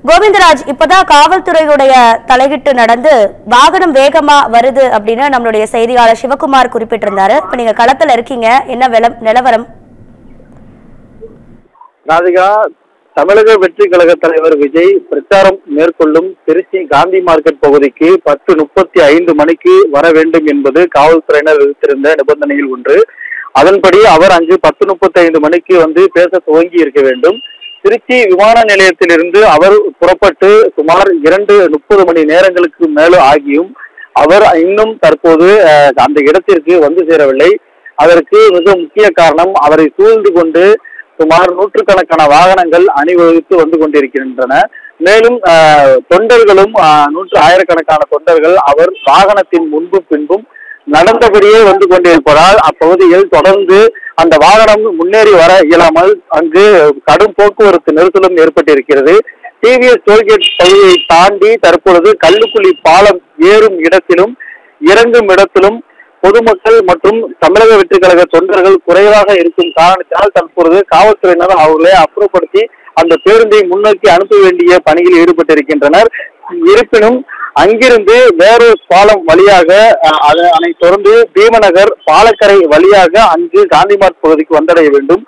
கோவிந்தராஜ், இப்பதான் காவல்துறையுடைய தலையிட்டு நடந்து வாகனம் வேகமா வருது அப்படின்னு நம்மளுடைய செய்தியாளர் சிவகுமார் குறிப்பிட்டிருந்தாரு. இப்ப நீங்க களத்துல இருக்கீங்க, என்ன நிலவரம்? ராதிகா, தமிழக வெற்றி கழக தலைவர் விஜய் பிரச்சாரம் மேற்கொள்ளும் திருச்சி காந்தி மார்க்கெட் பகுதிக்கு 10:35 மணிக்கு வர வேண்டும் என்பது காவல்துறையினர் விதித்திருந்த நிபந்தனையில் ஒன்று. அதன்படி அவர் அங்கு 10:35 மணிக்கு வந்து பேச துவங்கி இருக்க வேண்டும். திருச்சி விமான நிலையத்திலிருந்து அவர் புறப்பட்டு சுமார் 2:30 மணி நேரங்களுக்கு மேல ஆகியும் அவர் இன்னும் தற்போது அந்த இடத்திற்கு வந்து சேரவில்லை. அதற்கு மிக முக்கிய காரணம், அவரை சூழ்ந்து கொண்டு சுமார் 100கணக்கான வாகனங்கள் அணிவகுத்து வந்து கொண்டிருக்கின்றன. மேலும் தொண்டர்களும் ஆயிரக்கணக்கான தொண்டர்கள் அவர் வாகனத்தின் முன்பும் பின்பும் நடந்தபடியே வந்து கொண்டிருப்பதால் அப்பகுதியில் தொடர்ந்து அந்த வாகனம் முன்னேறி வர இயலாமல் அங்கு கடும் போக்குவரத்து நெரிசலும் ஏற்பட்டிருக்கிறது. டிவிஎஸ் டோல்கேட் பகுதியை தாண்டி தற்பொழுது கல்லுக்குழி பாலம் ஏறும் இடத்திலும் இறங்கும் இடத்திலும் பொதுமக்கள் மற்றும் தமிழக வெற்றி கழக தொண்டர்கள் குறைவாக இருக்கும் காரணத்தினால் தற்பொழுது காவல்துறையினர் அவர்களை அப்புறப்படுத்தி அந்த பேருந்தை முன்னோக்கி அனுப்ப வேண்டிய பணியில் ஈடுபட்டிருக்கின்றனர். இருப்பினும் அங்கிருந்து வேறொரு பாலம் வழியாக அதனை தொடர்ந்து பீமநகர் பாலக்கரை வழியாக அங்கு காந்திமார்க் பகுதிக்கு வந்தடைய வேண்டும்.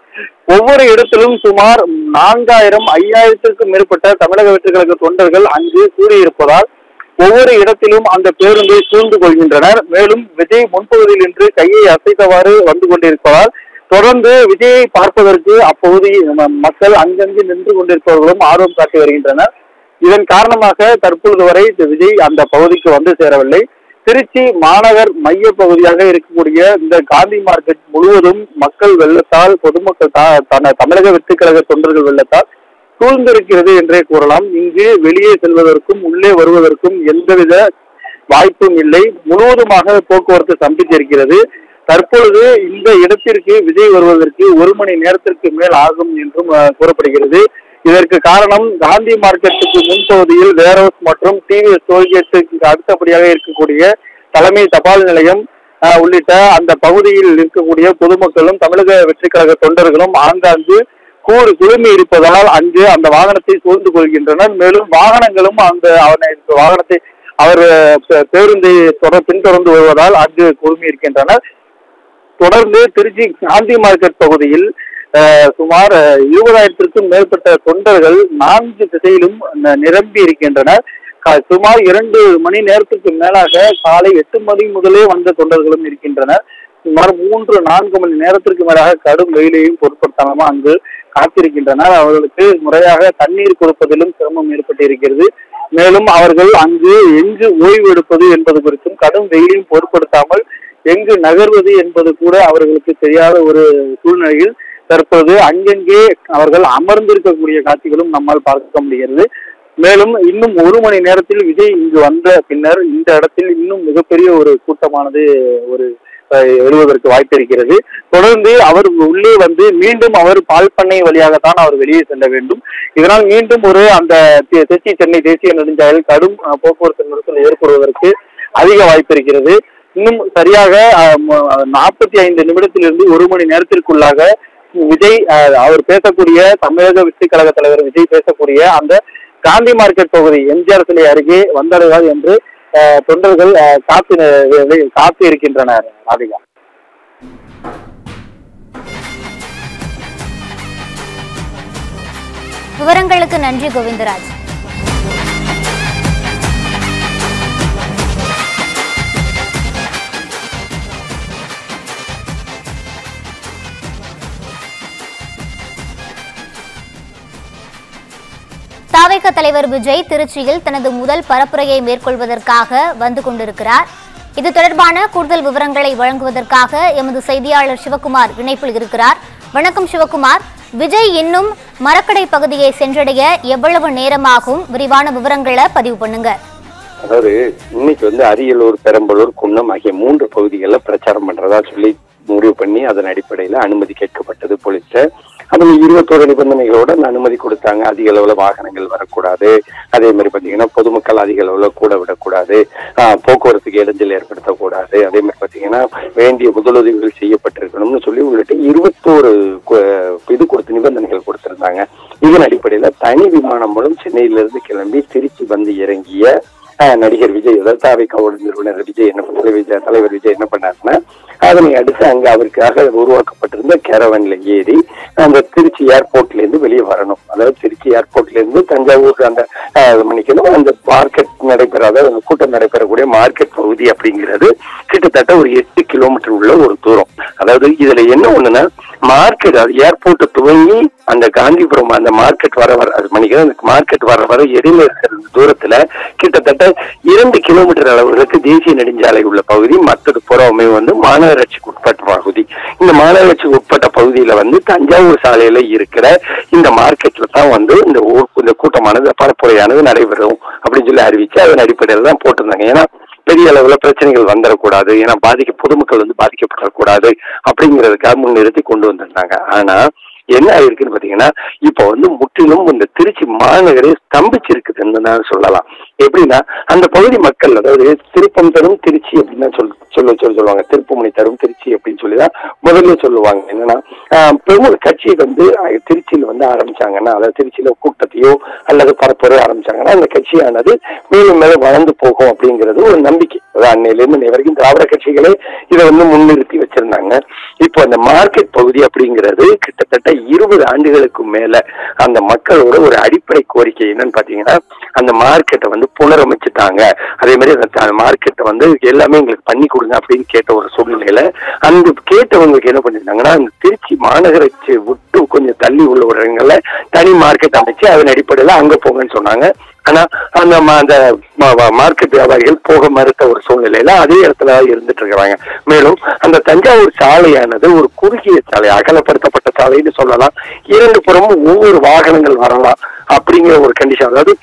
ஒவ்வொரு இடத்திலும் சுமார் 4000 5000க்கும் மேற்பட்ட தமிழக வெற்றி கழக தொண்டர்கள் அங்கு கூடியிருப்பதால் ஒவ்வொரு இடத்திலும் அந்த பேருந்தை சூழ்ந்து கொள்கின்றனர். மேலும் விஜய் முன்பகுதியில் நின்று கையை அசைத்தவாறு வந்து கொண்டிருப்பதால் தொடர்ந்து விஜயை பார்ப்பதற்கு அப்பகுதி மக்கள் அங்கங்கு நின்று கொண்டிருப்பவர்களும் ஆர்வம் காட்டி வருகின்றனர். இதன் காரணமாக தற்பொழுது வரை விஜய் அந்த பகுதிக்கு வந்து சேரவில்லை. திருச்சி மாநகர் மைய பகுதியாக இருக்கக்கூடிய இந்த காந்தி மார்க்கெட் முழுவதும் மக்கள் வெள்ளத்தால் பொதுமக்கள் தமிழக வெற்றி கழக தொண்டர்கள் வெள்ளத்தால் சூழ்ந்திருக்கிறது என்றே கூறலாம். இங்கு வெளியே செல்வதற்கும் உள்ளே வருவதற்கும் எந்தவித வாய்ப்பும் இல்லை. முழுவதுமாக போக்குவரத்து சம்பித்திருக்கிறது. தற்பொழுது இந்த இடத்திற்கு விஜய் வருவதற்கு 1 மணி நேரத்திற்கு மேல் ஆகும் என்றும் கூறப்படுகிறது. இதற்கு காரணம் காந்தி மார்க்கெட்டுக்கு முன்பகுதியில் வேர்ஹவுஸ் மற்றும் டிவிஎஸ் டோல்கேட்டுக்கு அடுத்தபடியாக இருக்கக்கூடிய தலைமை தபால் நிலையம் உள்ளிட்ட அந்த பகுதியில் இருக்கக்கூடிய பொதுமக்களும் தமிழக வெற்றி கழக தொண்டர்களும் ஆங்காங்கு குழுமி இருப்பதால் அங்கு அந்த வாகனத்தை சூழ்ந்து கொள்கின்றனர். மேலும் வாகனங்களும் அந்த வாகனத்தை அவர் பேருந்தை பின்தொடர்ந்து வருவதால் அங்கு குழுமி இருக்கின்றனர். தொடர்ந்து திருச்சி காந்தி மார்க்கெட் பகுதியில் சுமார் 20,000க்கும் மேற்பட்ட தொண்டர்கள் 4 திசையிலும் நிரம்பி இருக்கின்றனர். சுமார் 2 மணி நேரத்துக்கு மேலாக காலை 8 மணி முதலே வந்த தொண்டர்களும் இருக்கின்றனர். சுமார் 3-4 மணி நேரத்திற்கு மேலாக கடும் வெயிலையும் பொருட்படுத்தாமல் அங்கு காத்திருக்கின்றனர். அவர்களுக்கு முறையாக தண்ணீர் கொடுப்பதிலும் சிரமம் ஏற்பட்டு இருக்கிறது. மேலும் அவர்கள் அங்கு எங்கு ஓய்வு எடுப்பது என்பது குறித்தும் கடும் வெயிலையும் பொருட்படுத்தாமல் எங்கு நகர்வது என்பது கூட அவர்களுக்கு தெரியாத ஒரு சூழ்நிலையில் தற்போது அங்கெங்கே அவர்கள் அமர்ந்திருக்கக்கூடிய காட்சிகளும் நம்மால் பார்க்க முடிகிறது. மேலும் இன்னும் 1 மணி நேரத்தில் விஜய் இங்கு வந்த பின்னர் இந்த இடத்தில் இன்னும் மிகப்பெரிய ஒரு கூட்டமானது எழுவதற்கு வாய்ப்பு இருக்கிறது. தொடர்ந்து அவர் உள்ளே வந்து மீண்டும் அவர் பால் பண்ணை வழியாகத்தான் அவர் வெளியே செல்ல வேண்டும். இதனால் மீண்டும் அந்த திருச்சி சென்னை தேசிய நெடுஞ்சாலையில் கடும் போக்குவரத்து நெரிசல் ஏற்படுவதற்கு அதிக வாய்ப்பு இருக்கிறது. இன்னும் சரியாக 45 நிமிடத்திலிருந்து 1 மணி நேரத்திற்குள்ளாக விஜய் அவர் பேசக்கூடிய தமிழக வெற்றி கழக தலைவர் விஜய் பேசக்கூடிய அந்த காந்தி மார்க்கெட் பகுதி எம்ஜிஆர் சிலை அருகே வந்தடைவார் என்று தொண்டர்கள் காத்து இருக்கின்றனர். ராதிகா, விவரங்களுக்கு நன்றி கோவிந்தராஜ். தாவேக தலைவர் விஜய் திருச்சியில் தனது முதல் பரப்புரையை மேற்கொள்வதற்காக வந்து கொண்டிருக்கிறார். இது தொடர்பான கூடுதல் விவரங்களை வழங்குவதற்காக எமது செய்தியாளர் சிவகுமார் இணைப்பில் இருக்கிறார். வணக்கம் சிவகுமார். விஜய் இன்னும் மரக்கடை பகுதியை சென்றடைய எவ்வளவு நேரமாகும்? விரிவான விவரங்களை பதிவு பண்ணுங்க. அதாவது இன்னைக்கு அரியலூர், பெரம்பலூர், குன்னம் ஆகிய 3 பகுதிகளில் பிரச்சாரம் பண்றதா சொல்லி முடிவு பண்ணி அதன் அடிப்படையில் அனுமதி கேட்கப்பட்டது போலீஸ். அவங்க 21 நிபந்தனைகளோட அனுமதி கொடுத்தாங்க. அதிக அளவுல வாகனங்கள் வரக்கூடாது, அதே மாதிரி பாத்தீங்கன்னா பொதுமக்கள் அதிக அளவுல கூட விடக்கூடாது, போக்குவரத்துக்கு இடைஞ்சல் ஏற்படுத்தக்கூடாது, அதே மாதிரி பாத்தீங்கன்னா வேண்டிய முதலுதவிகள் செய்யப்பட்டிருக்கணும்னு சொல்லி உள்ளிட்ட 21 இது கொடுத்து நிபந்தனைகள் கொடுத்திருந்தாங்க. இதன் அடிப்படையில தனி விமானம் மூலம் சென்னையிலிருந்து கிளம்பி திருச்சி வந்து இறங்கிய நடிகர் விஜய், தாவேக்காவோட நிறுவனர் விஜய் தலைவர் விஜய் என்ன பண்ணாருன்னா, அதனை அடுத்து அங்க அவருக்காக உருவாக்கப்பட்டிருந்த கேரவன்ல ஏறி அந்த திருச்சி ஏர்போர்ட்ல இருந்து வெளியே வரணும். அதாவது திருச்சி ஏர்போர்ட்ல இருந்து தஞ்சாவூர் அந்த மணிக்கணும் அந்த மார்க்கெட் நடைபெறாத கூட்டம் நடைபெறக்கூடிய மார்க்கெட் பகுதி அப்படிங்கிறது கிட்டத்தட்ட ஒரு 8 கிலோமீட்டர் உள்ள ஒரு தூரம். அதாவது இதுல என்ன ஒண்ணுன்னா, மார்க்கெட் ஏர்போர்ட்டை துவங்கி அந்த காந்திபுரம் அந்த மார்க்கெட் வர அது மணிக்கு அந்த மார்க்கெட் வர இடையில இருக்கிற தூரத்துல கிட்டத்தட்ட 2 கிலோமீட்டர் அளவுகளுக்கு தேசிய நெடுஞ்சாலை உள்ள பகுதி, மற்றது புறமே வந்து மாநகராட்சிக்கு உட்பட்ட பகுதி. இந்த மாநகராட்சிக்கு உட்பட்ட பகுதியில வந்து தஞ்சாவூர் சாலையில இருக்கிற இந்த மார்க்கெட்ல தான் வந்து இந்த கூட்டமானது பரப்புரையானது நடைபெறும் அப்படின்னு சொல்லி அறிவிச்சு அதன் அடிப்படையில் தான் போட்டிருந்தாங்க. ஏன்னா பெரிய அளவுல பிரச்சனைகள் வந்துடக்கூடாது, ஏன்னா பொதுமக்கள் வந்து பாதிக்கப்படக்கூடாது அப்படிங்கிறதுக்காக முன்னிறுத்தி கொண்டு வந்திருந்தாங்க. ஆனா என்ன ஆயிருக்குன்னு பாத்தீங்கன்னா, இப்ப வந்து முற்றிலும் இந்த திருச்சி மாநகரே ஸ்தம்பிச்சிருக்குதுன்னு தான் சொல்லலாம். எப்படின்னா, அந்த பகுதி மக்கள், அதாவது திருப்பம் தரும் திருச்சி அப்படின்னு சொல்லுவாங்க, திருப்புமுனை தரும் திருச்சி அப்படின்னு சொல்லிதான் முதல்ல சொல்லுவாங்க. என்னன்னா, பிரமுக கட்சி வந்து திருச்சியில வந்து ஆரம்பிச்சாங்கன்னா, அதாவது திருச்சியில கூட்டத்தையோ அல்லது பரப்புரை ஆரம்பிச்சாங்கன்னா அந்த கட்சியானது மேலும் மேலும் வளர்ந்து போகும் அப்படிங்கிறது ஒரு நம்பிக்கை. அன்னையிலிருந்து வரைக்கும் திராவிட கட்சிகளே இதை வந்து முன்னிறுத்தி வச்சிருந்தாங்க. இப்போ அந்த மார்க்கெட் பகுதி அப்படிங்கிறது கிட்டத்தட்ட 20 ஆண்டுகளுக்கு மேல அந்த மக்களோட ஒரு அடிப்படை கோரிக்கை என்னன்னு பாத்தீங்கன்னா, அந்த மார்க்கெட்டை வந்து புனரமைச்சுட்டாங்க, அதே மாதிரி அந்த மார்க்கெட்டை வந்து எல்லாமே எங்களுக்கு பண்ணி கொடுங்க அப்படின்னு கேட்ட ஒரு சூழ்நிலையில அந்த கேட்டவங்களுக்கு என்ன பண்ணிருந்தாங்கன்னா, அந்த திருச்சி மாநகராட்சி விட்டு கொஞ்சம் தள்ளி உள்ள ஒரு இடங்கள்ல தனி மார்க்கெட் அமைச்சு அதன் அடிப்படையில அங்க போங்கன்னு சொன்னாங்க. ஆனா அந்த மார்க்கெட் வியாபாரிகள் போக மறுத்த ஒரு சூழ்நிலையில அதே இடத்துல இருந்துட்டு இருக்கிறாங்க. மேலும் அந்த தஞ்சாவூர் சாலையானது ஒரு குறுகிய சாலை, அகலப்படுத்தப்பட்ட சாலைன்னு சொல்லலாம். 2 புறமும் ஒவ்வொரு வாகனங்கள் வரலாம் அப்படிங்கிற ஒரு கண்டிஷன். அதாவது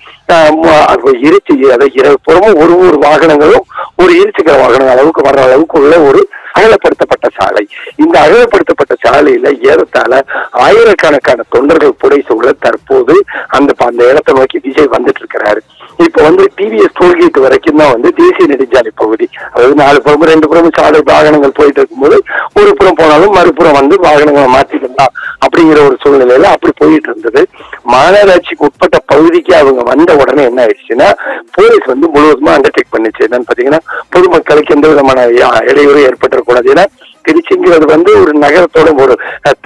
புறமும் ஒரு வாகனங்களும் ஒரு இருசக்கர வாகனம் அளவுக்கு வர்ற அளவுக்கு உள்ள ஒரு அகலப்படுத்தப்பட்ட சாலை. இந்த அகலப்படுத்தப்பட்ட சாலையில ஏறத்தாழ ஆயிரக்கணக்கான தொண்டர்கள் புடைசூழ தற்போது அந்த இடத்தை நோக்கி விஜய் வந்துட்டு இருக்கிறாரு. இப்ப வந்து டிவிஎஸ் டோல்கேட் வரைக்கும் தான் வந்து தேசிய நெடுஞ்சாலை பகுதி. அதாவது 4 புறம் 2 புறம் சாலை வாகனங்கள் போயிட்டு இருக்கும்போது ஒரு புறம் போனாலும் மறுபுறம் வந்து வாகனங்களை மாற்றிக்கலாம் அப்படிங்கிற ஒரு சூழ்நிலையில அப்படி போயிட்டு இருந்தது. மாநகராட்சிக்கு உட்பட்ட பகுதிக்கு அவங்க வந்த உடனே என்ன ஆயிடுச்சுன்னா, போலீஸ் வந்து முழுவதுமா அண்டர்டேக் பண்ணிச்சு. என்னன்னு பாத்தீங்கன்னா, பொதுமக்களுக்கு எந்த விதமான இடையூறு ஏற்பட்டுறக்கூடாது. ஏன்னா திருச்சிங்கிறது வந்து ஒரு நகரத்தோட ஒரு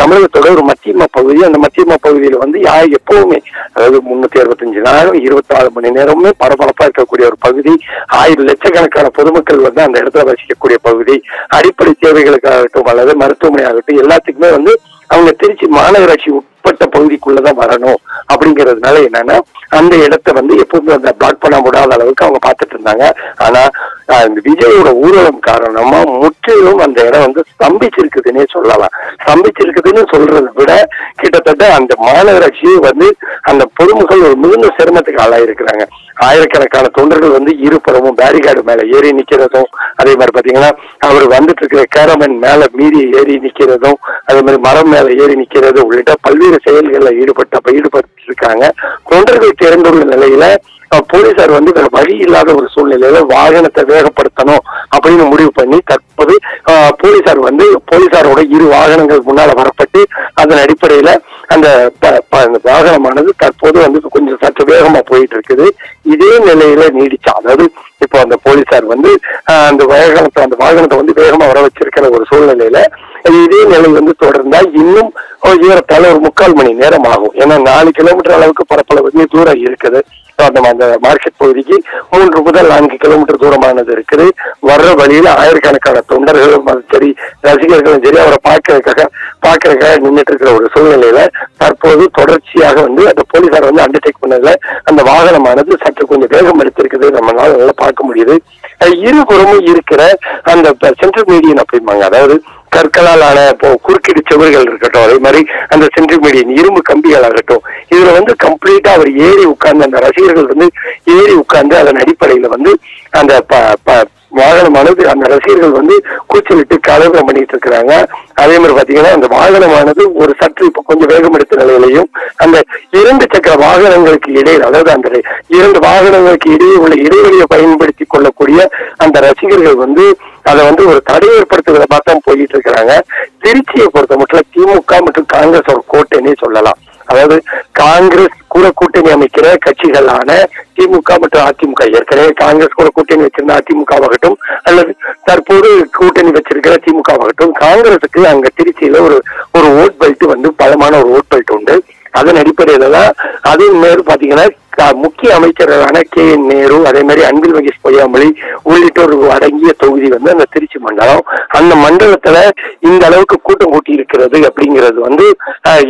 தமிழகத்தோட ஒரு மத்தியமா பகுதி. அந்த மத்தியமா பகுதியில வந்து எப்பவுமே, அதாவது 365 நாளும் 24 மணி நேரமுமே பரபரப்பா இருக்கக்கூடிய ஒரு பகுதி. 1000 லட்சக்கணக்கான பொதுமக்கள் வந்து அந்த இடத்துல வசிக்கக்கூடிய பகுதி. அடிப்படை தேவைகளுக்காகட்டும் அல்லது மருத்துவமனை ஆகட்டும் எல்லாத்துக்குமே வந்து அவங்க திருச்சி மாநகராட்சி உட்பட்ட பகுதிக்குள்ளதான் வரணும் அப்படிங்கிறதுனால என்னன்னா, அந்த இடத்தை வந்து எப்பவுமே அந்த பிளாக் பண்ண முடியாத அளவுக்கு அவங்க பார்த்துட்டு இருந்தாங்க. ஆனா இந்த விஜயோட ஊர்வலம் காரணமா முற்றிலும் அந்த இடம் வந்து ஸ்தம்பிச்சிருக்குதுன்னே சொல்லலாம். ஸ்தம்பிச்சிருக்குதுன்னு சொல்றதை விட கிட்டத்தட்ட அந்த மாநகராட்சியை வந்து அந்த பொதுமக்கள் ஒரு மிகுந்த சிரமத்துக்கு ஆளாயிருக்கிறாங்க. ஆயிரக்கணக்கான தொண்டர்கள் வந்து இருபுறமும் பேரிகார்டு மேல ஏறி நிக்கிறதும், அதே மாதிரி பாத்தீங்கன்னா அவர் வந்துட்டு இருக்கிற கேரமன் மேல மீறி ஏறி நிக்கிறதும், அதே மாதிரி மரம் மேல ஏறி நிக்கிறது உள்ளிட்ட பல்வேறு செயல்களில் ஈடுபட்டு இருக்காங்க. தொண்டர்கள் திறந்துள்ள நிலையில போலீசார் வந்து வேற வழி இல்லாத ஒரு சூழ்நிலையில வாகனத்தை வேகப்படுத்தணும் அப்படின்னு முடிவு பண்ணி தற்போது போலீசாரோட 2 வாகனங்கள் முன்னால வரப்பட்டு அதன் அடிப்படையில அந்த வாகனமானது தற்போது வந்து கொஞ்சம் சற்று வேகமா போயிட்டு இருக்குது. இதே நிலையில நீடிச்சா, அதாவது இப்போ அந்த போலீசார் வந்து அந்த வாகனத்தை வந்து வேகமா வர வச்சிருக்கிற ஒரு சூழ்நிலையில இதே நிலை வந்து தொடர்ந்தா இன்னும் ஏறத்தாழ ஒரு 3/4 மணி நேரம் ஆகும். ஏன்னா 4 கிலோமீட்டர் அளவுக்கு பரப்பளவு தூரம் இருக்குது. அந்த மார்க்கெட் பகுதிக்கு 3 முதல் 4 கிலோமீட்டர் தூரமானது இருக்குது. வர்ற வழியில ஆயிரக்கணக்கான தொண்டர்களும் சரி, ரசிகர்களும் சரி, அவரை பார்க்கறதுக்காக நின்றுட்டு இருக்கிற ஒரு சூழ்நிலையில தற்போது தொடர்ச்சியாக வந்து அந்த போலீசார் வந்து அண்டர்டேக் பண்ணதுல அந்த வாகனமானது சற்று கொஞ்சம் வேகம் எடுத்திருக்குது, நம்மளால நல்லா பார்க்க முடியுது. இருபுறமும் இருக்கிற அந்த சென்ட்ரல் மீடியன் அப்படிம்பாங்க, அதாவது கற்களால் ஆன குறுக்கீடு சுவர்கள் இருக்கட்டும், அதே மாதிரி அந்த சென்ட்ரல் மீடியன் இரும்பு கம்பிகள் ஆகட்டும், இதுல வந்து கம்ப்ளீட்டா அவர் ஏறி உட்கார்ந்து அந்த ரசிகர்கள் வந்து ஏறி உட்கார்ந்து அதன் அடிப்படையில வந்து அந்த வாகனம் வாகனமானது அந்த ரசிகர்கள் வந்து கூச்சலிட்டு கலவரம் பண்ணிட்டு இருக்கிறாங்க. அதே மாதிரி பாத்தீங்கன்னா அந்த வாகனமானது ஒரு சற்று இப்ப கொஞ்சம் வேகம் எடுத்த நிலையிலையும் அந்த 2 சக்கர வாகனங்களுக்கு இடையில், அதாவது அந்த 2 வாகனங்களுக்கு இடையே உள்ள இடைவெளியை பயன்படுத்தி கொள்ளக்கூடிய அந்த ரசிகர்கள் வந்து அதை வந்து ஒரு தடை ஏற்படுத்துவதை பார்த்தா போயிட்டு இருக்கிறாங்க. திருச்சியை பொறுத்த மட்டும் திமுக மற்றும் காங்கிரஸ் ஒரு கூட்டணி சொல்லலாம். அதாவது காங்கிரஸ் கூட கூட்டணி அமைக்கிற கட்சிகளான திமுக மற்றும் அதிமுக, ஏற்கனவே காங்கிரஸ் கூட கூட்டணி வச்சிருந்த அதிமுகவாகட்டும் அல்லது தற்போது கூட்டணி வச்சிருக்கிற திமுகவாகட்டும், காங்கிரஸுக்கு அங்க திருச்சியில ஒரு ஓட் பெல்ட் வந்து பலமான ஒரு ஓட் பெல்ட் உண்டு. அதன் அடிப்படையில தான் அதே நேரு பாத்தீங்கன்னா முக்கிய அமைச்சர்களான KN நேரு, அதே மாதிரி அன்பில் மகேஷ் பொய்யாமொழி உள்ளிட்டோர் அடங்கிய தொகுதி வந்து அந்த திருச்சி மண்டலம். அந்த மண்டலத்துல இந்த அளவுக்கு கூட்டம் கூட்டி இருக்கிறது அப்படிங்கிறது வந்து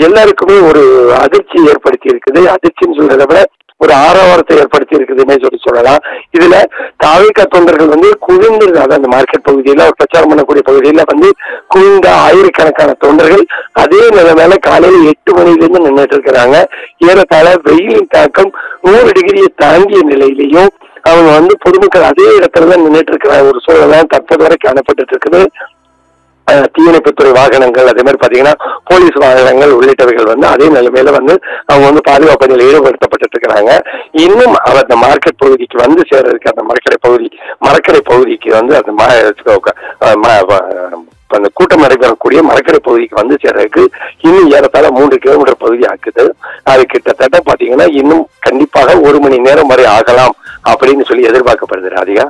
எல்லாருக்குமே ஒரு அதிர்ச்சி ஏற்படுத்தி இருக்குது. அதிர்ச்சின்னு சொல்றதை விட ஒரு ஆரவாரத்தை ஏற்படுத்தி இருக்குதுன்னே சொல்லலாம். இதுல தாவேகா தொண்டர்கள் வந்து குவிந்து, அதாவது அந்த மார்க்கெட் பகுதியில பிரச்சாரம் பண்ணக்கூடிய பகுதியில வந்து குவிந்த ஆயிரக்கணக்கான தொண்டர்கள் அதே நிலைமையில காலையில 8 மணிலிருந்து நின்றுட்டு இருக்கிறாங்க. ஏறத்தாழ வெயிலின் தாக்கம் 100 டிகிரியை தாங்கிய நிலையிலையும் அவங்க வந்து பொதுமக்கள் அதே இடத்துலதான் நின்றுட்டு இருக்கிற ஒரு சூழல் தான் தற்போது வரை காணப்பட்டு இருக்குது. தீயணைப்புத்துறை வாகனங்கள், அதே மாதிரி பாத்தீங்கன்னா போலீஸ் வாகனங்கள் உள்ளிட்டவைகள் வந்து அதே நிலைமையில வந்து அவங்க வந்து பாதுகாப்பு பணியில் ஈடுபடுத்தப்பட்டு இருக்கிறாங்க. இன்னும் அந்த மார்க்கெட் பகுதிக்கு வந்து சேர்றதுக்கு, அந்த மரக்கரை பகுதிக்கு வந்து அந்த கூட்டம் நடைபெறக்கூடிய மரக்கரை பகுதிக்கு வந்து சேர்றதுக்கு இன்னும் ஏறத்தாழ 3 கிலோமீட்டர் பகுதி ஆக்குது. அது கிட்டத்தட்ட பாத்தீங்கன்னா இன்னும் கண்டிப்பாக 1 மணி நேரம் வரை ஆகலாம் அப்படின்னு சொல்லி எதிர்பார்க்கப்படுது. ராதிகா.